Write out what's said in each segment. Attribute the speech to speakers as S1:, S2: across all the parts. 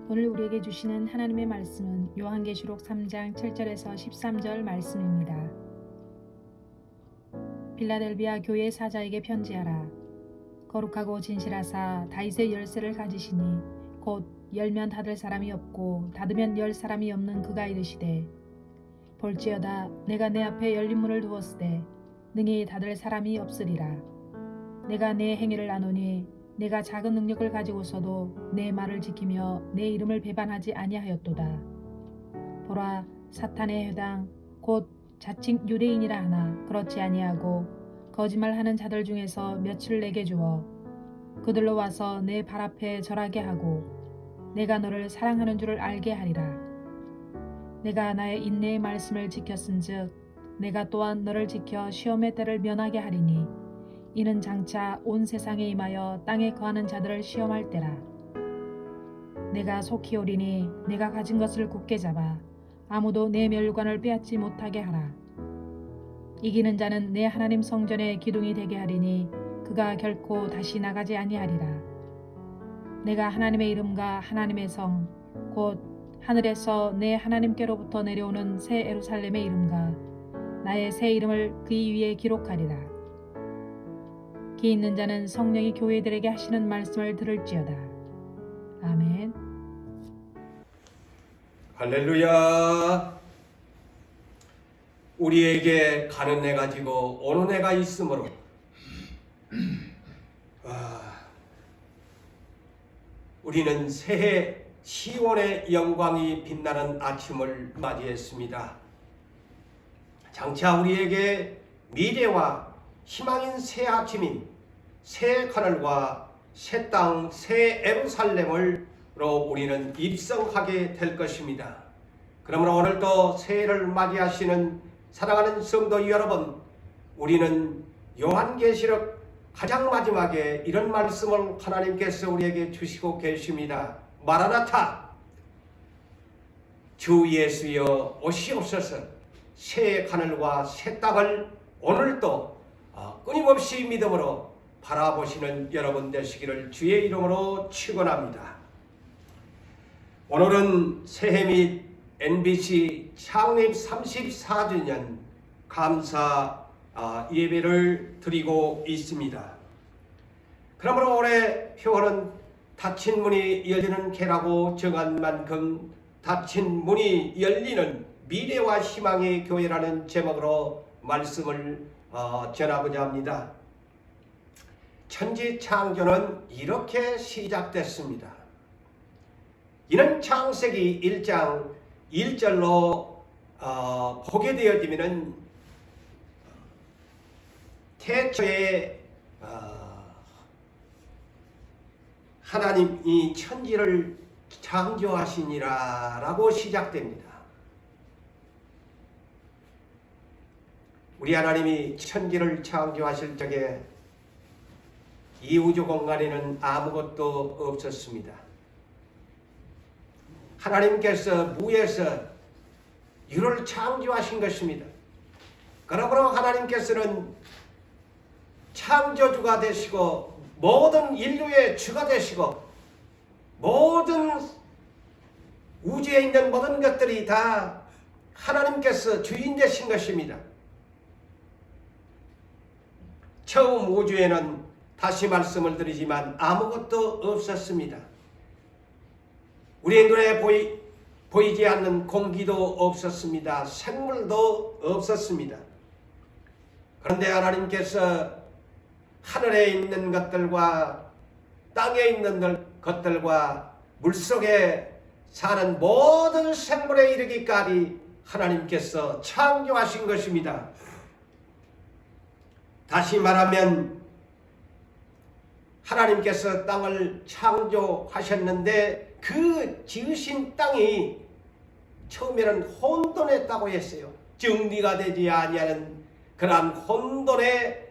S1: 오늘 우리에게 주시는 하나님의 말씀은 요한계시록 3장 7절에서 13절 말씀입니다. 필라델비아 교회 사자에게 편지하라. 거룩하고 진실하사 다윗의 열쇠를 가지시니 곧 열면 닫을 사람이 없고 닫으면 열 사람이 없는 그가 이르시되, 볼지어다 내가 내 앞에 열린 문을 두었으되 능히 닫을 사람이 없으리라. 내가 내 행위를 아노니 내가 작은 능력을 가지고서도 내 말을 지키며 내 이름을 배반하지 아니하였도다. 보라, 사탄의 회당 곧 자칭 유대인이라 하나 그렇지 아니하고 거짓말하는 자들 중에서 몇을 내게 주어 그들로 와서 내 발 앞에 절하게 하고 내가 너를 사랑하는 줄을 알게 하리라. 내가 나의 인내의 말씀을 지켰은즉 내가 또한 너를 지켜 시험의 때를 면하게 하리니 이는 장차 온 세상에 임하여 땅에 거하는 자들을 시험할 때라. 내가 속히 오리니 내가 가진 것을 굳게 잡아 아무도 내 멸관을 빼앗지 못하게 하라. 이기는 자는 내 하나님 성전의 기둥이 되게 하리니 그가 결코 다시 나가지 아니하리라. 내가 하나님의 이름과 하나님의 성 곧 하늘에서 내 하나님께로부터 내려오는 새 예루살렘의 이름과 나의 새 이름을 그 위에 기록하리라. 기 있는 자는 성령이 교회들에게 하시는 말씀을 들을지어다. 아멘.
S2: 할렐루야. 우리에게 가는 해 가지고 오는 해가 있으므로 우리는 새해 시온의 영광이 빛나는 아침을 맞이했습니다. 장차 우리에게 미래와 희망인 새 아침인 새 하늘과 새 땅, 새 예루살렘으로 우리는 입성하게 될 것입니다. 그러므로 오늘도 새해를 맞이하시는 사랑하는 성도 여러분, 우리는 요한계시록 가장 마지막에 이런 말씀을 하나님께서 우리에게 주시고 계십니다. 마라나타, 주 예수여 오시옵소서. 새 하늘과 새 땅을 오늘도 끊임없이 믿음으로 바라보시는 여러분 되시기를 주의 이름으로 축원합니다. 오늘은 새해 및 MBC 창립 34주년 감사 예배를 드리고 있습니다. 그러므로 올해 표어는 닫힌 문이 열리는 개라고 정한 만큼 닫힌 문이 열리는 미래와 희망의 교회라는 제목으로 말씀을 전하고자 합니다. 천지 창조는 이렇게 시작됐습니다. 이는 창세기 1장 1절로 보게 되어지면은 태초에 하나님이 천지를 창조하시니라 라고 시작됩니다. 우리 하나님이 천지를 창조하실 적에 이 우주 공간에는 아무것도 없었습니다. 하나님께서 무에서 유를 창조하신 것입니다. 그러므로 하나님께서는 창조주가 되시고 모든 인류의 주가 되시고 모든 우주에 있는 모든 것들이 다 하나님께서 주인 되신 것입니다. 처음 우주에는 다시 말씀을 드리지만 아무것도 없었습니다. 우리의 눈에 보이지 않는 공기도 없었습니다. 생물도 없었습니다. 그런데 하나님께서 하늘에 있는 것들과 땅에 있는 것들과 물속에 사는 모든 생물에 이르기까지 하나님께서 창조하신 것입니다. 다시 말하면 하나님께서 땅을 창조하셨는데 그 지으신 땅이 처음에는 혼돈했다고 했어요. 정리가 되지 아니하는 그러한 혼돈의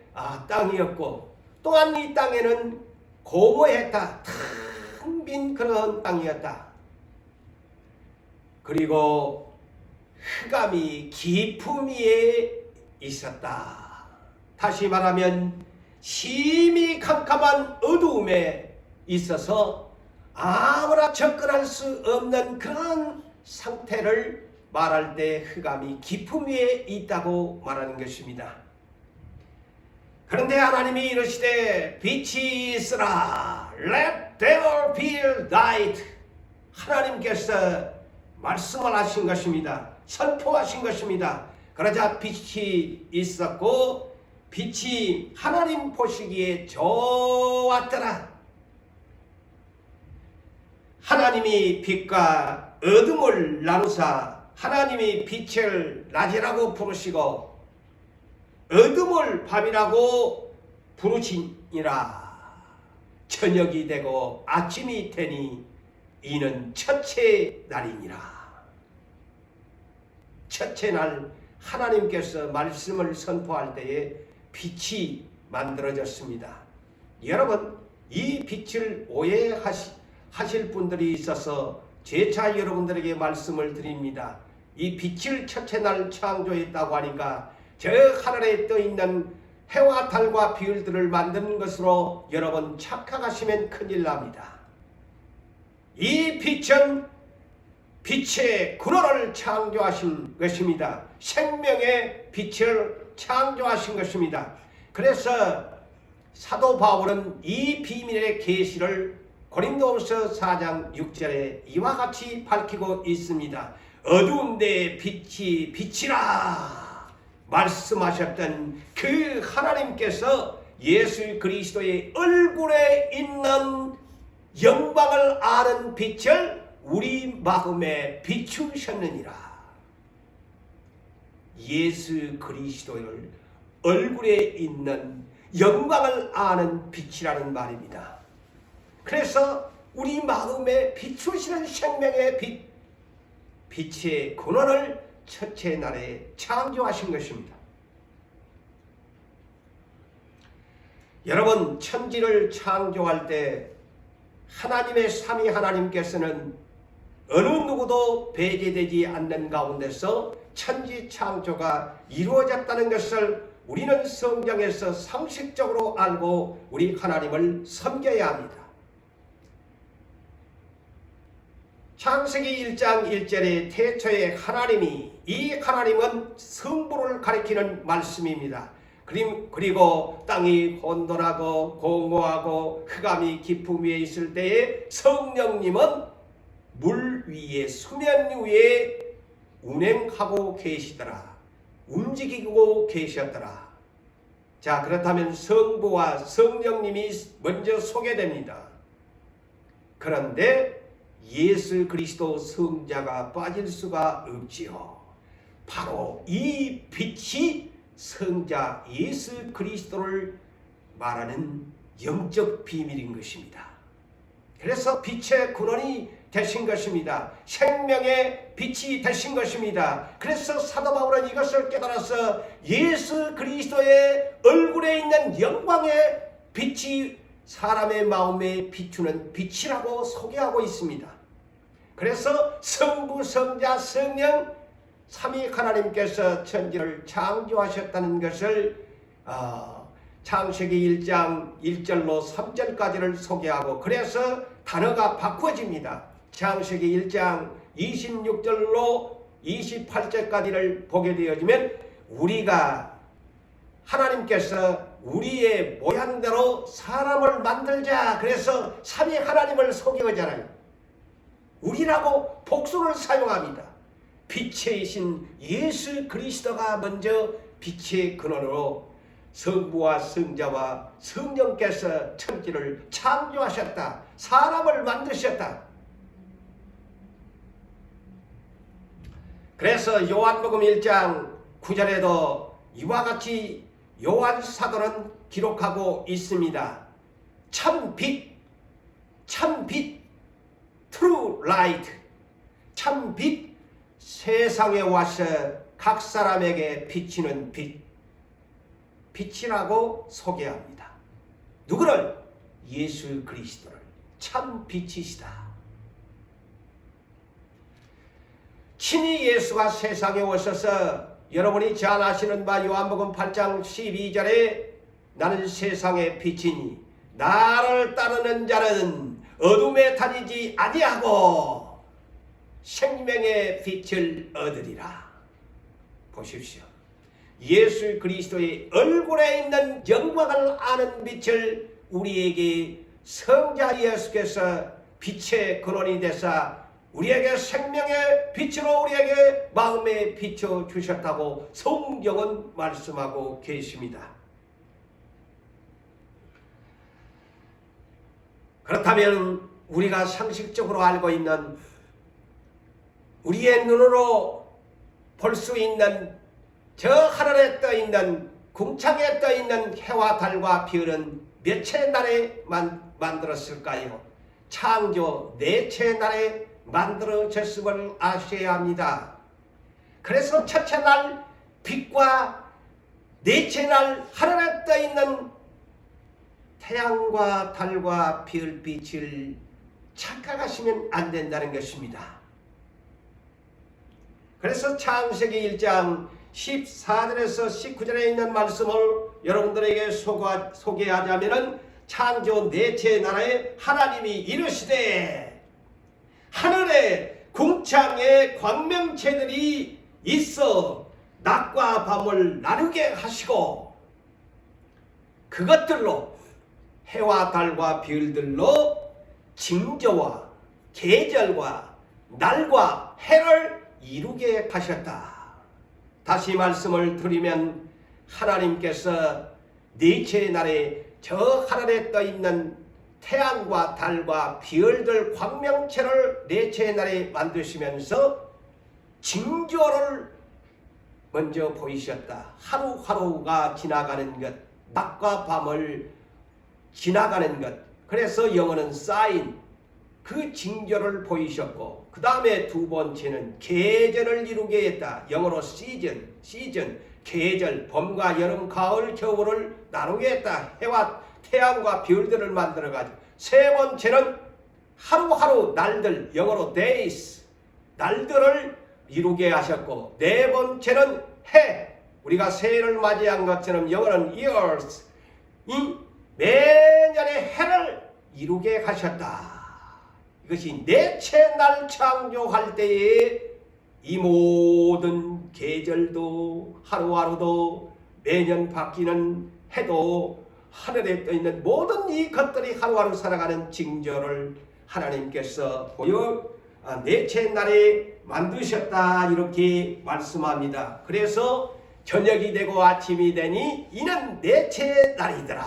S2: 땅이었고, 또한 이 땅에는 고모했다. 텅 빈 그런 땅이었다. 그리고 흑암이 깊음 위에 있었다. 다시 말하면 심히 캄캄한 어두움에 있어서 아무나 누구나 접근할 수 없는 그런 상태를 말할 때 흑암이 깊음 위에 있다고 말하는 것입니다. 그런데 하나님이 이르시되 빛이 있으라 Let there be light. 하나님께서 말씀을 하신 것입니다. 선포하신 것입니다. 그러자 빛이 있었고 빛이 하나님 보시기에 좋았더라. 하나님이 빛과 어둠을 나누사 하나님이 빛을 낮이라고 부르시고 어둠을 밤이라고 부르시니라. 저녁이 되고 아침이 되니 이는 첫째 날이니라. 첫째 날 하나님께서 말씀을 선포할 때에 빛이 만들어졌습니다. 여러분, 이 빛을 오해하실 분들이 있어서 재차 여러분들에게 말씀을 드립니다. 이 빛을 첫째 날 창조했다고 하니까 저 하늘에 떠있는 해와 달과 별들을 만드는 것으로 여러분 착각하시면 큰일 납니다. 이 빛은 빛의 근원을 창조하신 것입니다. 생명의 빛을 창조하신 것입니다. 그래서 사도 바울은 이 비밀의 계시를 고린도후서 4장 6절에 이와 같이 밝히고 있습니다. 어두운 데에 빛이 비치라 말씀하셨던 그 하나님께서 예수 그리스도의 얼굴에 있는 영광을 아는 빛을 우리 마음에 비추셨느니라. 예수 그리스도를 얼굴에 있는 영광을 아는 빛이라는 말입니다. 그래서 우리 마음에 비추시는 생명의 빛의 근원을 첫째 날에 창조하신 것입니다. 여러분, 천지를 창조할 때 하나님의 삼위 하나님께서는 어느 누구도 배제되지 않는 가운데서 천지 창조가 이루어졌다는 것을 우리는 성경에서 상식적으로 알고 우리 하나님을 섬겨야 합니다. 창세기 1장 1절에 태초에 하나님이, 이 하나님은 성부를 가리키는 말씀입니다. 그리고 땅이 혼돈하고 공허하고 흑암이 깊음 위에 있을 때에 성령님은 물 위에 수면 위에 운행하고 계시더라. 움직이고 계셨더라. 자, 그렇다면 성부와 성령님이 먼저 소개됩니다. 그런데 예수 그리스도 성자가 빠질 수가 없지요. 바로 이 빛이 성자 예수 그리스도를 말하는 영적 비밀인 것입니다. 그래서 빛의 근원이 되신 것입니다. 생명의 빛이 되신 것입니다. 그래서 사도 바울은 이것을 깨달아서 예수 그리스도의 얼굴에 있는 영광의 빛이 사람의 마음에 비추는 빛이라고 소개하고 있습니다. 그래서 성부, 성자, 성령 삼위 하나님께서 천지를 창조하셨다는 것을 창세기 1장 1절로 3절까지를 소개하고, 그래서 단어가 바꿔집니다. 창세기 1장 26절로 28절까지를 보게 되어지면 우리가 하나님께서 우리의 모양대로 사람을 만들자, 그래서 삼위 하나님을 소개하잖아요. 우리라고 복수를 사용합니다. 빛의 신 예수 그리스도가 먼저 빛의 근원으로 성부와 성자와 성령께서 천지를 창조하셨다. 사람을 만드셨다. 그래서 요한복음 1장 9절에도 이와 같이 요한 사도는 기록하고 있습니다. 참빛, true light, 참빛, 세상에 와서 각 사람에게 비치는 빛이라고 소개합니다. 누구를? 예수 그리스도를. 참 빛이시다. 친히 예수가 세상에 오셔서 여러분이 잘 아시는 바 요한복음 8장 12절에 나는 세상의 빛이니 나를 따르는 자는 어둠에 다니지 아니하고 생명의 빛을 얻으리라. 보십시오. 예수 그리스도의 얼굴에 있는 영광을 아는 빛을 우리에게 성자 예수께서 빛의 근원이 되사 우리에게 생명의 빛으로 우리에게 마음에 비춰 주셨다고 성경은 말씀하고 계십니다. 그렇다면 우리가 상식적으로 알고 있는 우리의 눈으로 볼 수 있는 저 하늘에 떠 있는 궁창에 떠 있는 해와 달과 별은 몇째 날에 만들었을까요? 창조 넷째 날에 만들어졌음을 아셔야 합니다. 그래서 첫째 날 빛과 넷째 날 하늘에 떠 있는 태양과 달과 별빛을 착각하시면 안 된다는 것입니다. 그래서 창세기 1장 14절에서 19절에 있는 말씀을 여러분들에게 소개하자면 창조 넷째 날에 하나님이 이르시되 하늘에 궁창에 광명체들이 있어 낮과 밤을 나누게 하시고 그것들로 해와 달과 별들로 징조와 계절과 날과 해를 이루게 하셨다. 다시 말씀을 드리면 하나님께서 넷째 날에 저 하늘에 떠 있는 태양과 달과 별들 광명체를 넷째 날에 만드시면서 징조를 먼저 보이셨다. 하루하루가 지나가는 것, 낮과 밤을 지나가는 것. 그래서 영어는 사인, 그 징조를 보이셨고 그 다음에 두 번째는 계절을 이루게 했다. 영어로 시즌, 계절, 봄과 여름, 가을, 겨울을 나누게 했다. 해와 태양과 별들을 만들어가지고 세 번째는 하루하루 날들, 영어로 days, 날들을 이루게 하셨고 네 번째는 해, 우리가 새해를 맞이한 것처럼 영어는 years, 이 매년의 해를 이루게 하셨다. 이것이 넷째 날 창조할 때에 이 모든 계절도 하루하루도 매년 바뀌는 해도 하늘에 떠있는 모든 이 것들이 하루하루 살아가는 징조를 하나님께서 넷째 날에 만드셨다 이렇게 말씀합니다. 그래서 저녁이 되고 아침이 되니 이는 넷째 날이더라.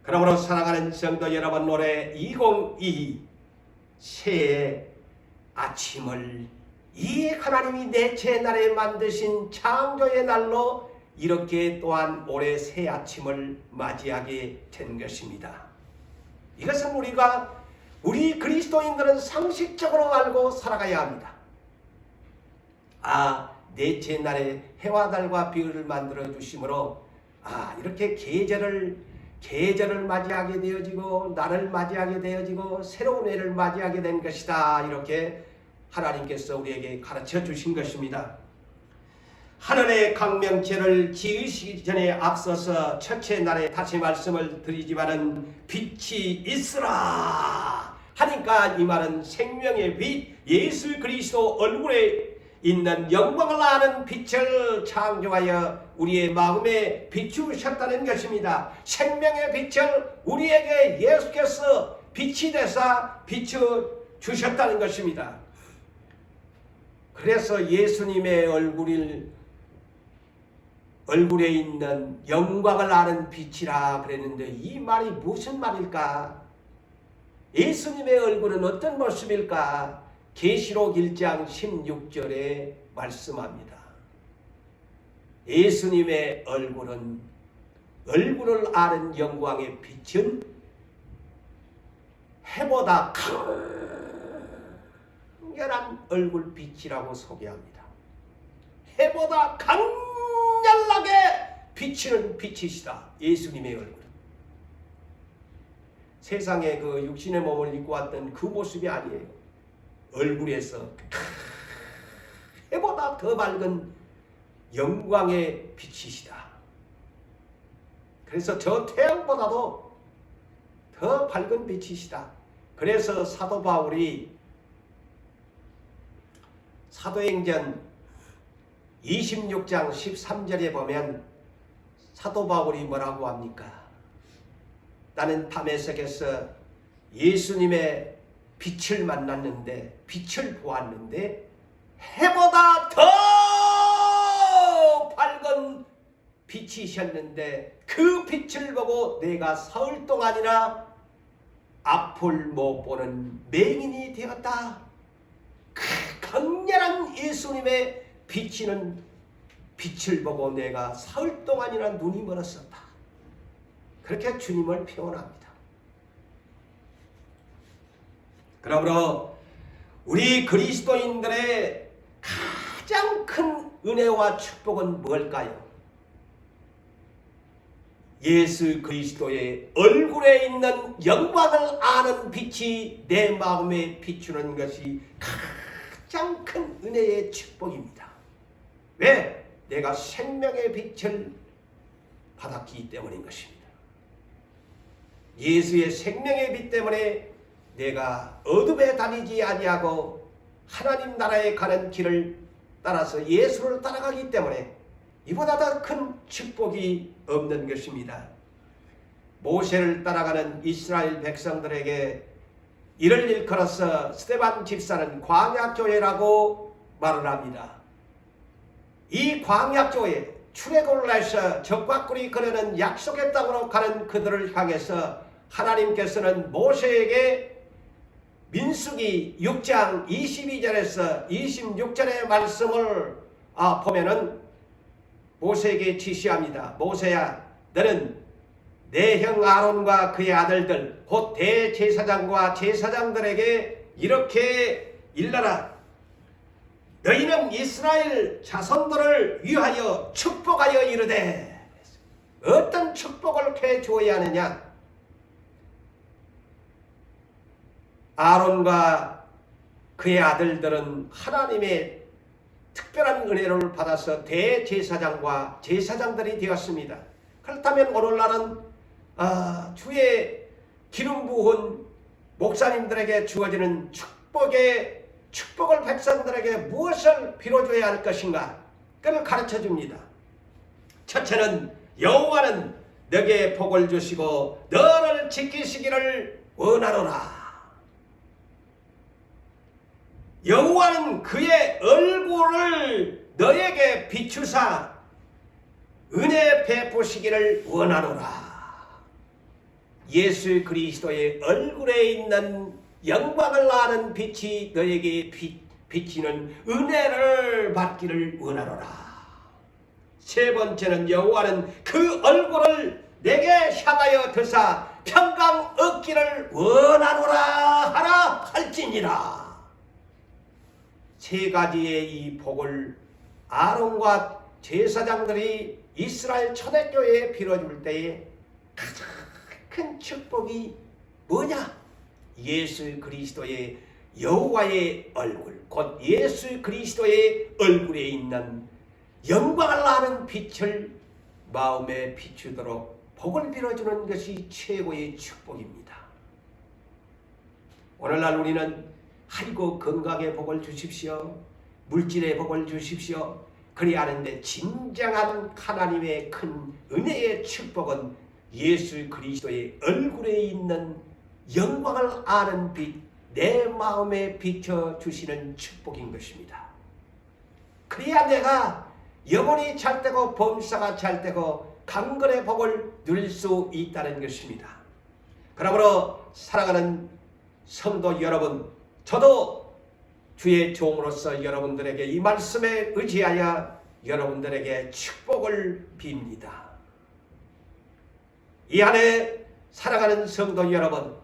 S2: 그러므로 사랑하는 성도 여러분, 올해 2022 새해 아침을 이 하나님이 넷째 날에 만드신 창조의 날로 이렇게 또한 올해 새 아침을 맞이하게 된 것입니다. 이것은 우리 그리스도인들은 상식적으로 알고 살아가야 합니다. 넷째 날에 해와 달과 별을 만들어 주심으로 이렇게 계절을 맞이하게 되어지고 날을 맞이하게 되어지고 새로운 해를 맞이하게 된 것이다. 이렇게 하나님께서 우리에게 가르쳐 주신 것입니다. 하늘의 광명체를 지으시기 전에 앞서서 첫째 날에 다시 말씀을 드리지만은 빛이 있으라 하니까 이 말은 생명의 빛, 예수 그리스도 얼굴에 있는 영광을 아는 빛을 창조하여 우리의 마음에 비추셨다는 것입니다. 생명의 빛을 우리에게 예수께서 빛이 되사 비춰주셨다는 것입니다. 그래서 예수님의 얼굴에 있는 영광을 아는 빛이라 그랬는데 이 말이 무슨 말일까? 예수님의 얼굴은 어떤 모습일까? 계시록 1장 16절에 말씀합니다. 예수님의 얼굴을 아는 영광의 빛은 해보다 강렬한 얼굴빛이라고 소개합니다. 해보다 강렬하게 비치는 빛이시다. 예수님의 얼굴. 세상에 그 육신의 몸을 입고 왔던 그 모습이 아니에요. 얼굴에서 해보다 더 밝은 영광의 빛이시다. 그래서 저 태양보다도 더 밝은 빛이시다. 그래서 사도 바울이 사도행전 26장 13절에 보면 사도 바울이 뭐라고 합니까? 나는 다메섹에서 예수님의 빛을 만났는데, 빛을 보았는데 해보다 더 밝은 빛이셨는데 그 빛을 보고 내가 사흘 동안이나 앞을 못 보는 맹인이 되었다. 그 강렬한 예수님의 비치는 빛을 보고 내가 사흘 동안이나 눈이 멀었었다. 그렇게 주님을 표현합니다. 그러므로 우리 그리스도인들의 가장 큰 은혜와 축복은 뭘까요? 예수 그리스도의 얼굴에 있는 영광을 아는 빛이 내 마음에 비추는 것이 가장 큰 은혜의 축복입니다. 왜? 내가 생명의 빛을 받았기 때문인 것입니다. 예수의 생명의 빛 때문에 내가 어둠에 다니지 아니하고 하나님 나라에 가는 길을 따라서 예수를 따라가기 때문에 이보다 더 큰 축복이 없는 것입니다. 모세를 따라가는 이스라엘 백성들에게 이를 일컬어서 스데반 집사는 광야교회라고 말을 합니다. 이 광야교회, 출애굽을 해서 적과 꿀이 거려는 약속의 땅으로 가는 그들을 향해서 하나님께서는 모세에게 민수기 6장 22절에서 26절의 말씀을 보면은 모세에게 지시합니다. 모세야, 너는 내 형 아론과 그의 아들들 곧 대제사장과 제사장들에게 이렇게 일러라. 너희는 이스라엘 자손들을 위하여 축복하여 이르되. 어떤 축복을 해 주어야 하느냐? 아론과 그의 아들들은 하나님의 특별한 은혜를 받아서 대제사장과 제사장들이 되었습니다. 그렇다면 오늘날은 주의 기름 부은 목사님들에게 주어지는 축복을 백성들에게 무엇을 빌어줘야 할 것인가? 그걸 가르쳐 줍니다. 첫째는 여호와는 너에게 복을 주시고 너를 지키시기를 원하노라. 여호와는 그의 얼굴을 너에게 비추사 은혜 베푸시기를 원하노라. 예수 그리스도의 얼굴에 있는 영광을 아는 빛이 너에게 비치는 은혜를 받기를 원하노라. 세 번째는 여호와는 그 얼굴을 내게 향하여 드사 평강 얻기를 원하노라 하라 할지니라. 세 가지의 이 복을 아론과 제사장들이 이스라엘 초대교회에 빌어줄 때에 가장 큰 축복이 뭐냐? 예수 그리스도의 여호와의 얼굴, 곧 예수 그리스도의 얼굴에 있는 영광을 아는 빛을 마음에 비추도록 복을 빌어주는 것이 최고의 축복입니다. 오늘날 우리는 아이고 건강의 복을 주십시오. 물질의 복을 주십시오. 그래야 하는데 진정한 하나님의 큰 은혜의 축복은 예수 그리스도의 얼굴에 있는 영광을 아는 빛, 내 마음에 비춰주시는 축복인 것입니다. 그래야 내가 영혼이 찰되고 범사가 찰되고 강건의 복을 누릴 수 있다는 것입니다. 그러므로 사랑하는 성도 여러분, 저도 주의 종으로서 여러분들에게 이 말씀에 의지하여 여러분들에게 축복을 빕니다. 이 안에 살아가는 성도 여러분,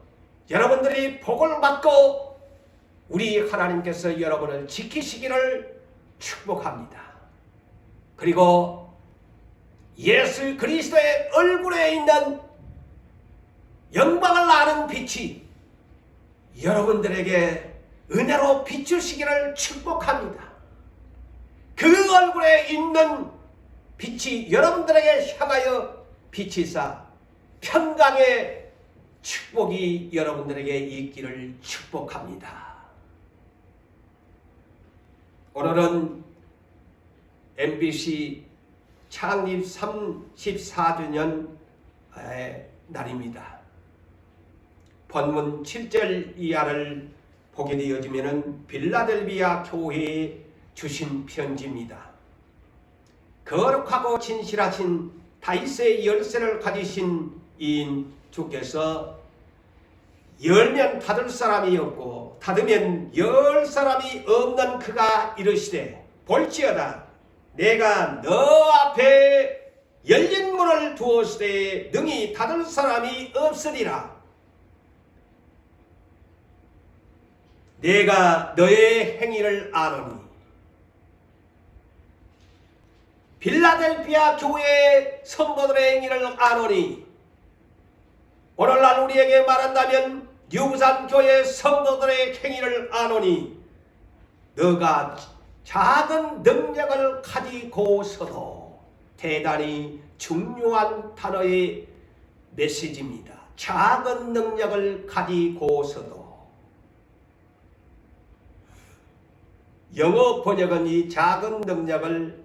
S2: 여러분들이 복을 받고 우리 하나님께서 여러분을 지키시기를 축복합니다. 그리고 예수 그리스도의 얼굴에 있는 영광을 아는 빛이 여러분들에게 은혜로 비추시기를 축복합니다. 그 얼굴에 있는 빛이 여러분들에게 향하여 비치사 평강의 축복이 여러분들에게 있기를 축복합니다. 오늘은 MBC 창립 34주년 날입니다. 본문 7절 이하를 보게 되어지면 빌라델비아 교회에 주신 편지입니다. 거룩하고 진실하신 다윗의 열쇠를 가지신 이인 주께서 열면 닫을 사람이 없고 닫으면 열 사람이 없는 그가 이르시되 볼지어다 내가 너 앞에 열린 문을 두었으되 능히 닫을 사람이 없으리라. 내가 너의 행위를 아노니. 빌라델비아 교회의 성도들의 행위를 아노니. 오늘날 우리에게 말한다면 유부산 교회 성도들의 행위를 아노니. 너가 작은 능력을 가지고서도 대단히 중요한 단어의 메시지입니다. 작은 능력을 가지고서도. 영어 번역은 이 작은 능력을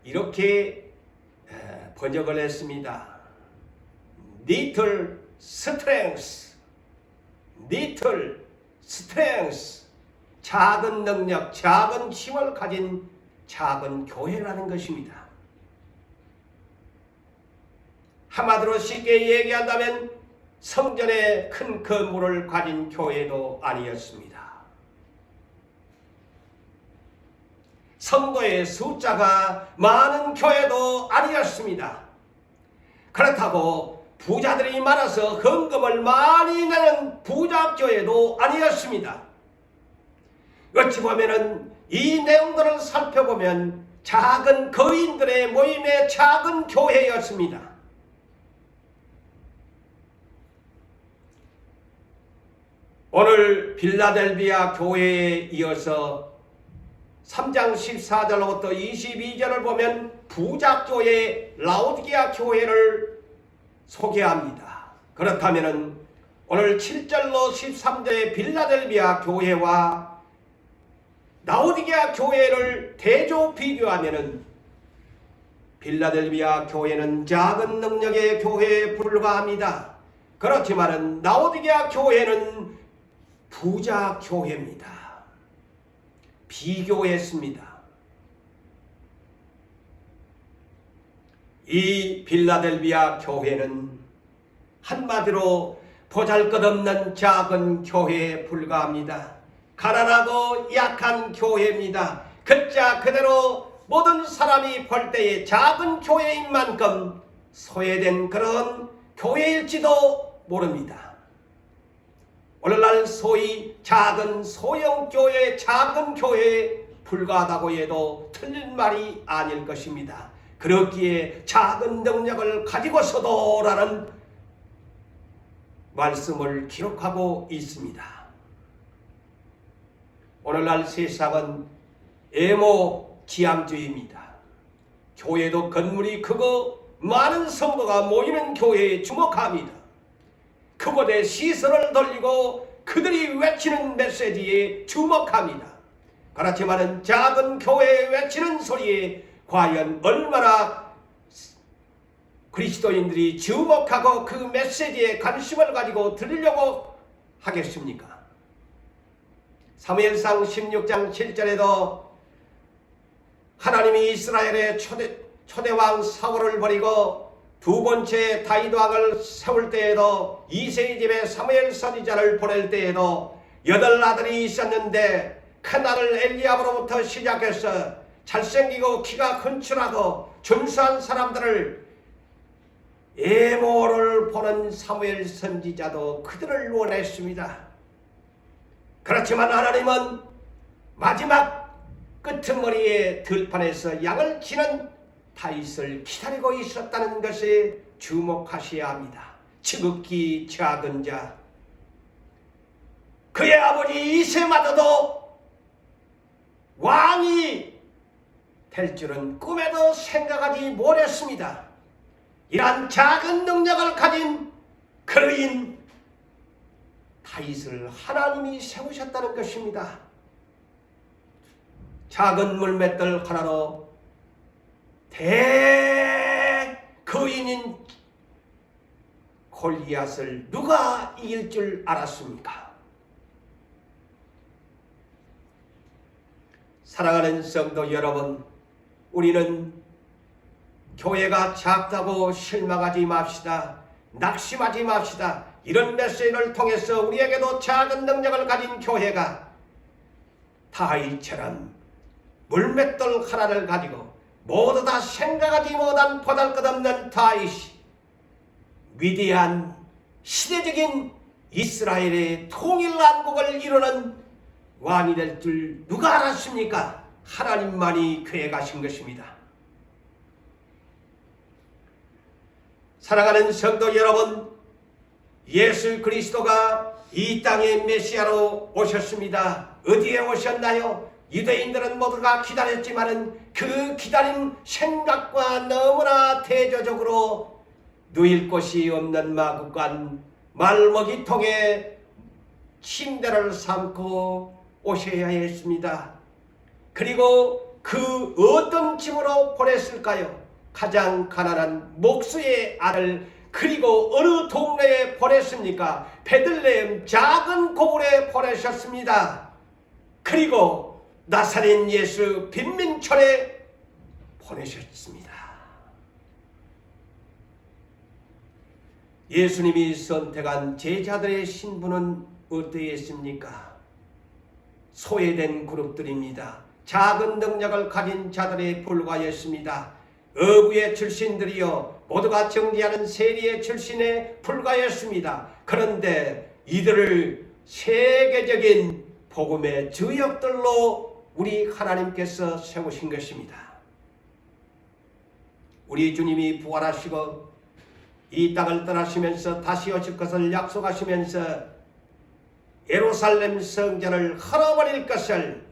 S2: 이렇게 번역을 했습니다. Little strength, little strength, 작은 능력, 작은 힘을 가진 작은 교회라는 것입니다. 한마디로 쉽게 얘기한다면 성전에 큰 건물을 가진 교회도 아니었습니다. 성도의 숫자가 많은 교회도 아니었습니다. 그렇다고 부자들이 많아서 헌금을 많이 내는 부자교회도 아니었습니다. 어찌 보면은 이 내용들을 살펴보면 작은 거인들의 모임의 작은 교회였습니다. 오늘 빌라델비아 교회에 이어서 3장 14절로부터 22절을 보면 부자교회 라오디게아 교회를 소개합니다. 그렇다면 오늘 7절로 13절의 빌라델비아 교회와 라오디게아 교회를 대조 비교하면 빌라델비아 교회는 작은 능력의 교회에 불과합니다. 그렇지만 라오디게아 교회는 부자 교회입니다. 비교했습니다. 이 빌라델비아 교회는 한마디로 보잘것없는 작은 교회에 불과합니다. 가난하고 약한 교회입니다. 글자 그대로 모든 사람이 볼 때에 작은 교회인 만큼 소외된 그런 교회일지도 모릅니다. 오늘날 소위 작은 소형교회, 작은 교회에 불과하다고 해도 틀린 말이 아닐 것입니다. 그렇기에 작은 능력을 가지고서도 라는 말씀을 기록하고 있습니다. 오늘날 세상은 애모지암주의입니다. 교회도 건물이 크고 많은 성도가 모이는 교회에 주목합니다. 그곳에 시선을 돌리고 그들이 외치는 메시지에 주목합니다. 그렇지만 작은 교회에 외치는 소리에 과연 얼마나 그리스도인들이 주목하고 그 메시지에 관심을 가지고 들으려고 하겠습니까? 사무엘상 16장 7절에도 하나님이 이스라엘의 초대왕 사울을 버리고 두 번째 다윗 왕을 세울 때에도 이새의 집에 사무엘 선지자를 보낼 때에도 8아들이 있었는데 큰아들 엘리압으로부터 시작해서 잘생기고 키가 큰출하고 준수한 사람들을 애모를 보는 사무엘 선지자도 그들을 원했습니다. 그렇지만 하나님은 마지막 끄트머리의 들판에서 양을 치는 다윗을 기다리고 있었다는 것에 주목하셔야 합니다. 지극히 작은 자, 그의 아버지 이세마저도 왕이 될 줄은 꿈에도 생각하지 못했습니다. 이러한 작은 능력을 가진 그러인 다윗을 하나님이 세우셨다는 것입니다. 작은 물맷돌 하나로 대거인인 골리앗을 누가 이길 줄 알았습니까? 사랑하는 성도 여러분, 우리는 교회가 작다고 실망하지 맙시다. 낙심하지 맙시다. 이런 메시지를 통해서 우리에게도 작은 능력을 가진 교회가 다윗처럼 물맷돌 하나를 가지고 모두 다 생각하지 못한 보잘것없는 다윗이 위대한 시대적인 이스라엘의 통일왕국을 이루는 왕이 될 줄 누가 알았습니까? 하나님만이 계획하신 것입니다. 사랑하는 성도 여러분, 예수 그리스도가 이 땅에 메시아로 오셨습니다. 어디에 오셨나요? 유대인들은 모두가 기다렸지만은 그 기다린 생각과 너무나 대조적으로 누일 곳이 없는 마구간 말먹이통에 침대를 삼고 오셔야 했습니다. 그리고 그 어떤 집으로 보냈을까요? 가장 가난한 목수의 아들, 그리고 어느 동네에 보냈습니까? 베들레헴 작은 고을에 보내셨습니다. 그리고 나사렛 예수 빈민촌에 보내셨습니다. 예수님이 선택한 제자들의 신분은 어떠했습니까? 소외된 그룹들입니다. 작은 능력을 가진 자들에 불과했습니다. 어부의 출신들이요 모두가 정리하는 세리의 출신에 불과했습니다. 그런데 이들을 세계적인 복음의 주역들로 우리 하나님께서 세우신 것입니다. 우리 주님이 부활하시고 이 땅을 떠나시면서 다시 오실 것을 약속하시면서 예루살렘 성전을 헐어버릴 것을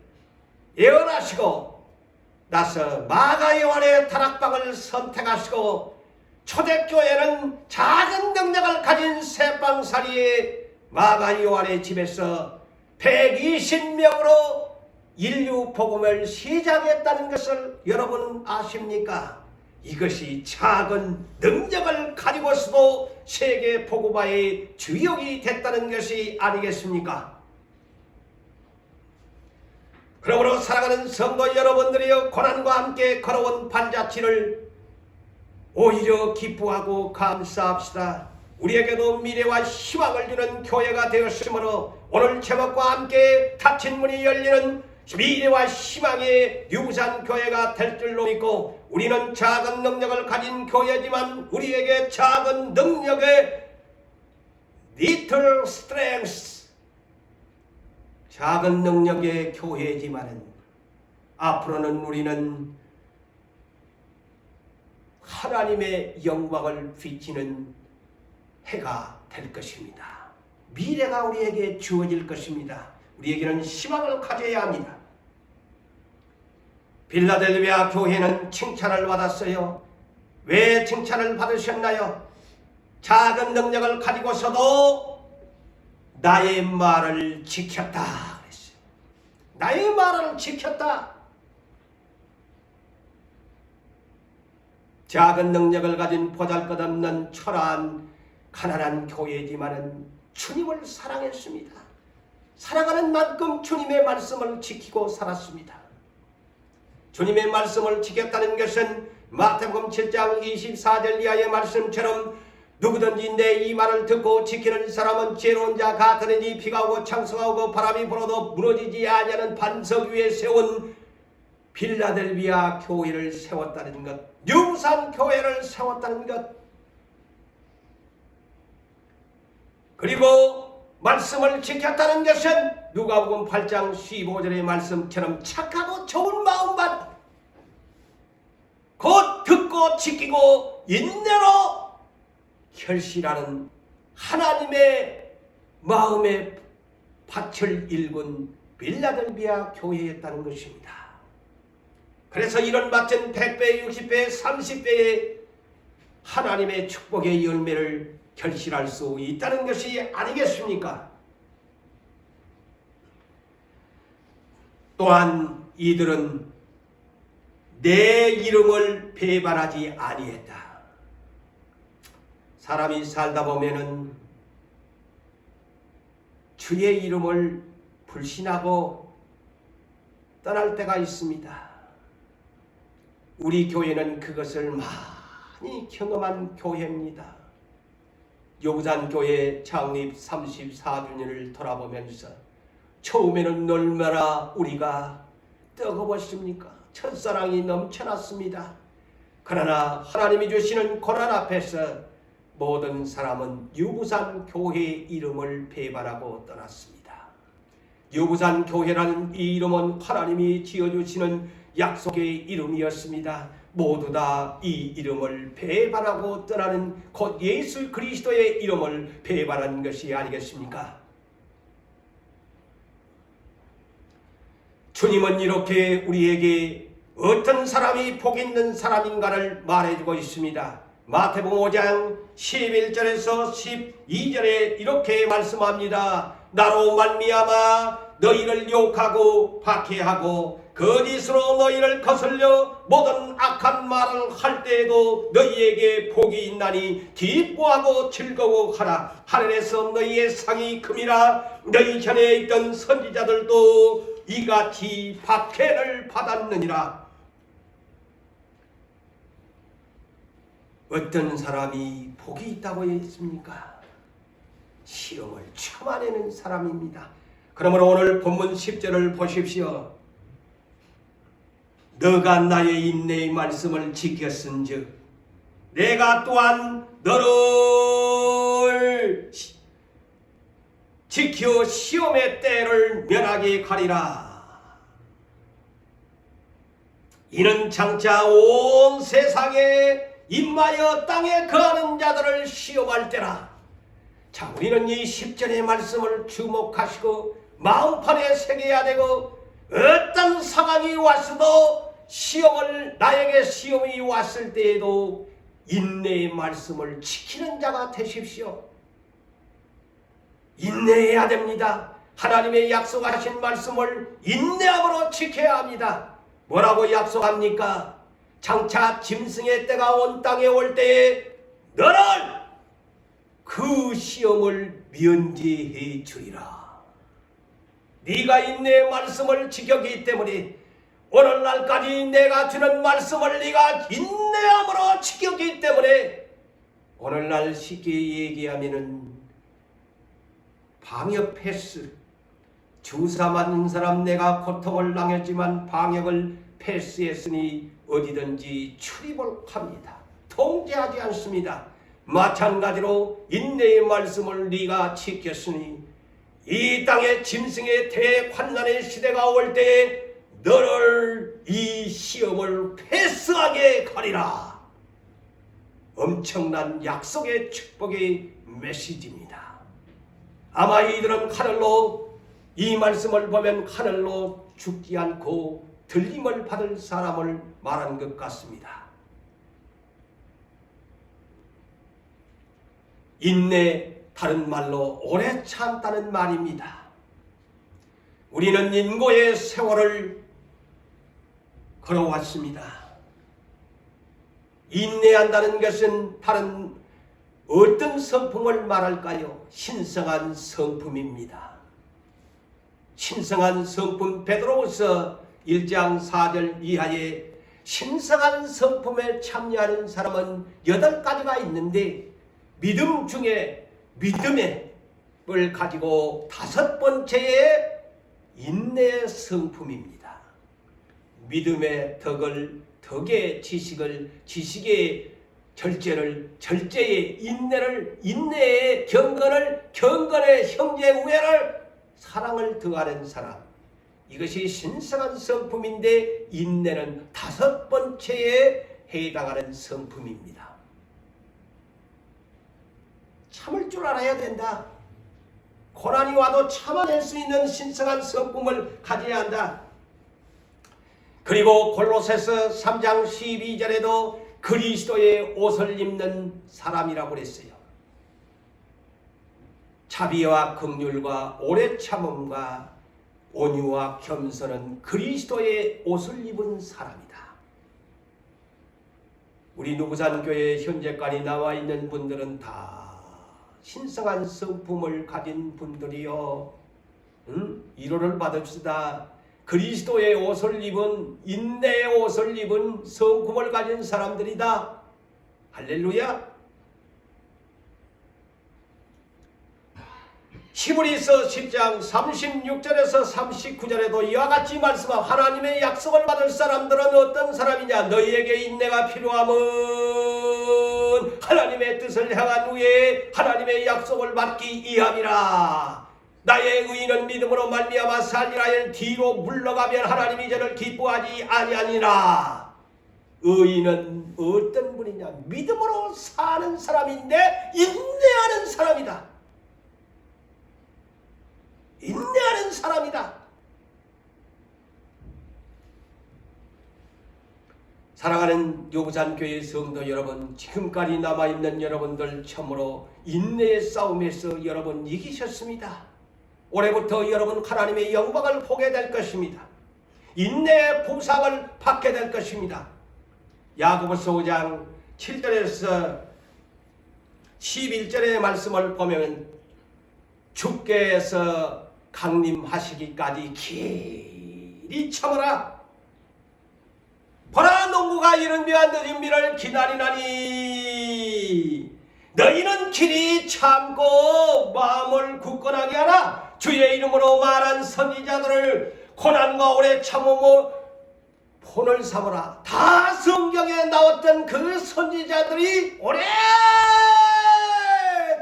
S2: 예언하시고 나서 마가 요한의 다락방을 선택하시고 초대교회는 작은 능력을 가진 새빵살이의 마가 요한의 집에서 120명으로 인류 복음을 시작했다는 것을 여러분 아십니까? 이것이 작은 능력을 가지고서도 세계 복음화의 주역이 됐다는 것이 아니겠습니까? 그러므로 사랑하는 성도 여러분들이여, 고난과 함께 걸어온 발자취를 오히려 기뻐하고 감사합시다. 우리에게도 미래와 희망을 주는 교회가 되었으므로 오늘 제목과 함께 닫힌 문이 열리는 미래와 희망의 유부산 교회가 될 줄로 믿고, 우리는 작은 능력을 가진 교회지만 우리에게 작은 능력의 little strength, 작은 능력의 교회지만은 앞으로는 우리는 하나님의 영광을 비치는 해가 될 것입니다. 미래가 우리에게 주어질 것입니다. 우리에게는 희망을 가져야 합니다. 빌라델비아 교회는 칭찬을 받았어요. 왜 칭찬을 받으셨나요? 작은 능력을 가지고서도 나의 말을 지켰다 그랬어요. 나의 말을 지켰다. 작은 능력을 가진 보잘것없는 초라한 가난한 교회지만은 주님을 사랑했습니다. 사랑하는 만큼 주님의 말씀을 지키고 살았습니다. 주님의 말씀을 지켰다는 것은 마태복음 7장 24절 이하의 말씀처럼 누구든지 내 이 말을 듣고 지키는 사람은 지혜로운 자 같으니 비가 오고 창수가 오고 바람이 불어도 무너지지 아니하는 반석 위에 세운 빌라델비아 교회를 세웠다는 것, 유부산 교회를 세웠다는 것, 그리고 말씀을 지켰다는 것은 누가복음 8장 15절의 말씀처럼 착하고 좋은 마음만 곧 듣고 지키고 인내로 결실하는 하나님의 마음의 밭을 일군 빌라델비아 교회였다는 것입니다. 그래서 이런 밭은 100배, 60배, 30배의 하나님의 축복의 열매를 결실할 수 있다는 것이 아니겠습니까? 또한 이들은 내 이름을 배반하지 아니했다. 사람이 살다 보면은 주의 이름을 불신하고 떠날 때가 있습니다. 우리 교회는 그것을 많이 경험한 교회입니다. 요구산 교회 창립 34주년을 돌아보면서 처음에는 얼마나 우리가 뜨거웠습니까? 첫사랑이 넘쳐났습니다. 그러나 하나님이 주시는 고난 앞에서 모든 사람은 유부산 교회 이름을 배반하고 떠났습니다. 유부산 교회라는 이 이름은 하나님이 지어주시는 약속의 이름이었습니다. 모두 다 이 이름을 배반하고 떠나는 곧 예수 그리스도의 이름을 배반한 것이 아니겠습니까? 주님은 이렇게 우리에게 어떤 사람이 복 있는 사람인가를 말해주고 있습니다. 마태복음 5장 11절에서 12절에 이렇게 말씀합니다. 나로 말미암아 너희를 욕하고 박해하고 거짓으로 너희를 거슬려 모든 악한 말을 할 때에도 너희에게 복이 있나니 기뻐하고 즐거워하라. 하늘에서 너희의 상이 금이라. 너희 전에 있던 선지자들도 이같이 박해를 받았느니라. 어떤 사람이 복이 있다고 했습니까? 시험을 참아내는 사람입니다. 그러므로 오늘 본문 10절을 보십시오. 너가 나의 인내의 말씀을 지켰은즉 내가 또한 너를 지켜 시험의 때를 면하게 가리라. 이는 장차 온 세상에 임하여 땅에 거하는 자들을 시험할 때라. 자, 우리는 이 10절의 말씀을 주목하시고 마음판에 새겨야 되고, 어떤 상황이 왔어도 나에게 시험이 왔을 때에도 인내의 말씀을 지키는 자가 되십시오. 인내해야 됩니다. 하나님의 약속하신 말씀을 인내함으로 지켜야 합니다. 뭐라고 약속합니까? 장차 짐승의 때가 온 땅에 올 때에 너는 그 시험을 면제해 주리라. 네가 인내의 말씀을 지켰기 때문에 오늘날까지 내가 주는 말씀을 네가 인내함으로 지켰기 때문에 오늘날 쉽게 얘기하면은 방역 패스, 주사 맞는 사람 내가 고통을 당했지만 방역을 패스했으니 어디든지 출입을 합니다. 통제하지 않습니다. 마찬가지로 인내의 말씀을 네가 지켰으니 이 땅에 짐승의 대환난의 시대가 올 때에 너를 이 시험을 패스하게 가리라. 엄청난 약속의 축복의 메시지입니다. 아마 이들은 하늘로, 이 말씀을 보면 하늘로 죽지 않고 들림을 받을 사람을 말하는 것 같습니다. 인내, 다른 말로 오래 참다는 말입니다. 우리는 인고의 세월을 걸어왔습니다. 인내한다는 것은 다른 어떤 성품을 말할까요? 신성한 성품입니다. 신성한 성품, 베드로후서 1장 4절 이하에 신성한 성품에 참여하는 사람은 8가지가 있는데 믿음 중에 믿음을 가지고 5번째에 인내의 성품입니다. 믿음의 덕의 지식을, 지식의 절제의 인내를, 인내의 경건의 형제 우애를, 사랑을 더하는 사람, 이것이 신성한 성품인데 인내는 5번째에 해당하는 성품입니다. 참을 줄 알아야 된다. 고난이 와도 참아낼 수 있는 신성한 성품을 가져야 한다. 그리고 골로새서 3장 12절에도 그리스도의 옷을 입는 사람이라고 그랬어요. 자비와 긍휼과 오래 참음과 온유와 겸손은 그리스도의 옷을 입은 사람이다. 우리 누구산교회 현재까지 나와 있는 분들은 다 신성한 성품을 가진 분들이요. 1호를 받읍시다. 그리스도의 옷을 입은, 인내의 옷을 입은 성품을 가진 사람들이다. 할렐루야. 히브리서 10장 36절에서 39절에도 이와 같이 말씀하고, 하나님의 약속을 받을 사람들은 어떤 사람이냐? 너희에게 인내가 필요함은 하나님의 뜻을 향한 후에 하나님의 약속을 받기 이함이라. 나의 의인은 믿음으로 말미암아 살리라. 뒤로 물러가면 하나님이 저를 기뻐하지 아니하니라. 의인은 어떤 분이냐? 믿음으로 사는 사람인데 인내하는 사람이다. 인내하는 사람이다. 사랑하는 요부산교회 성도 여러분, 지금까지 남아있는 여러분들 참으로 인내의 싸움에서 여러분 이기셨습니다. 올해부터 여러분 하나님의 영광을 보게 될 것입니다. 인내의 보상을 받게 될 것입니다. 야고보서 5장 7절에서 11절의 말씀을 보면, 주께서 강림하시기까지 길이 참으라. 보라, 농부가 이른 비와 늦은 비를 기다리나니 너희는 길이 참고 마음을 굳건하게 하라. 주의 이름으로 말한 선지자들을 고난과 오래 참으며 본을 삼으라. 다 성경에 나왔던 그 선지자들이 오래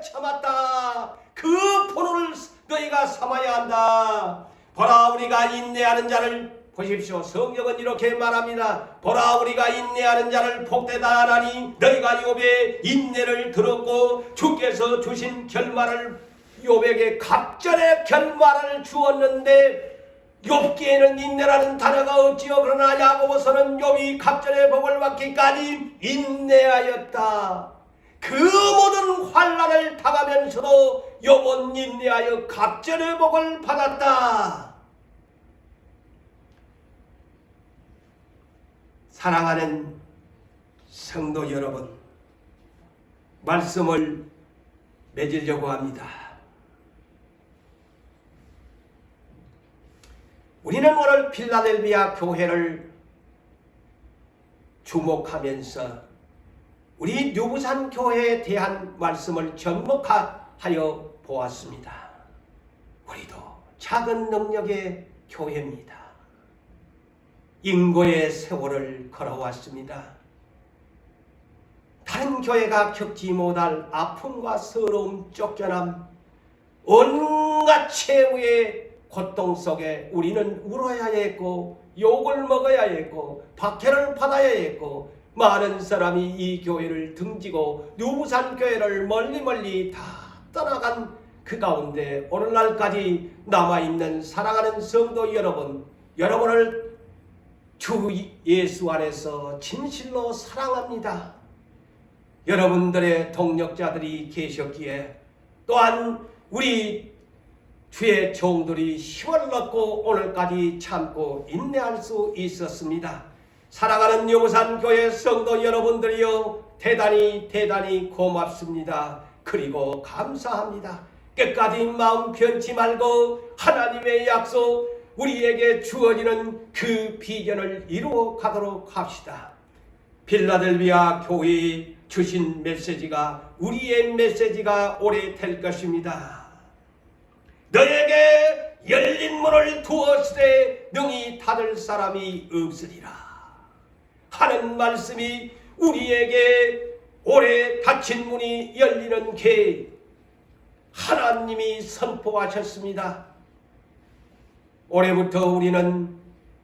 S2: 참았다. 그 본을 너희가 삼아야 한다. 보라, 우리가 인내하는 자를, 보십시오, 성경은 이렇게 말합니다. 보라, 우리가 인내하는 자를 복되다 하나니 너희가 욥의 인내를 들었고 주께서 주신 결말을, 욥에게 갑절의 결말을 주었는데 욥기에는 인내라는 단어가 없지요. 그러나 야고보서는 욥이 갑절의 복을 받기까지 인내하였다. 그 모든 환난을 당하면서도 욥은 인내하여 갑절의 복을 받았다. 사랑하는 성도 여러분, 말씀을 맺으려고 합니다. 우리는 오늘 필라델비아 교회를 주목하면서 우리 유부산 교회에 대한 말씀을 접목하여 보았습니다. 우리도 작은 능력의 교회입니다. 인고의 세월을 걸어왔습니다. 다른 교회가 겪지 못할 아픔과 서러움, 쫓겨남, 온갖 최후의 고통 속에 우리는 울어야 했고, 욕을 먹어야 했고, 박해를 받아야 했고, 많은 사람이 이 교회를 등지고 유부산 교회를 멀리 다 떠나간 그 가운데 오늘날까지 남아있는 사랑하는 성도 여러분, 여러분을 주 예수 안에서 진실로 사랑합니다. 여러분들의 동력자들이 계셨기에, 또한 우리 주의 종들이 힘을 얻고 오늘까지 참고 인내할 수 있었습니다. 사랑하는 유부산 교회 성도 여러분들이여, 대단히 고맙습니다. 그리고 감사합니다. 끝까지 마음 변치 말고 하나님의 약속, 우리에게 주어지는 그 비전을 이루어 가도록 합시다. 필라델비아 교회에 주신 메시지가 우리의 메시지가 오래 될 것입니다. 너에게 열린 문을 두었으되 능히 닫을 사람이 없으리라 하는 말씀이 우리에게 오래 닫힌 문이 열리는 게 하나님이 선포하셨습니다. 올해부터 우리는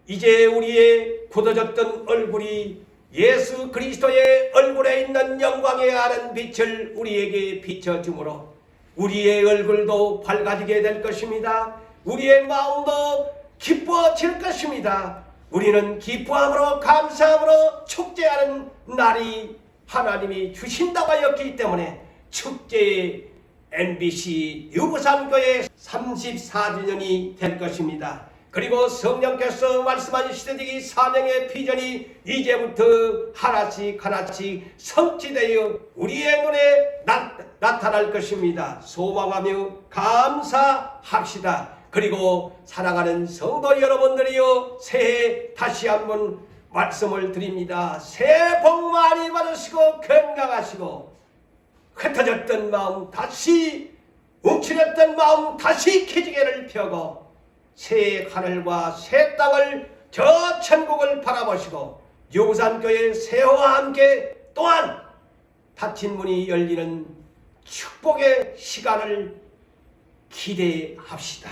S2: 이제 우리의 굳어졌던 얼굴이 예수 그리스도의 얼굴에 있는 영광에 아는 빛을 우리에게 비춰주므로 우리의 얼굴도 밝아지게 될 것입니다. 우리의 마음도 기뻐질 것입니다. 우리는 기뻐함으로 감사함으로 축제하는 날이 하나님이 주신다고 하였기 때문에 축제의 MBC 유부산교회 34주년이 될 것입니다. 그리고 성령께서 말씀하신 시대되기 사명의 비전이 이제부터 하나씩 하나씩 성취되어 우리의 눈에 나타날 것입니다. 소망하며 감사합시다. 그리고 사랑하는 성도 여러분들이여, 새해 다시 한번 말씀을 드립니다. 새해 복 많이 받으시고 건강하시고, 흩어졌던 마음 다시, 움츠렸던 마음 다시 기지개를 펴고 새 하늘과 새 땅을, 저 천국을 바라보시고 유부산교회 새해와 함께 또한 닫힌 문이 열리는 축복의 시간을 기대합시다.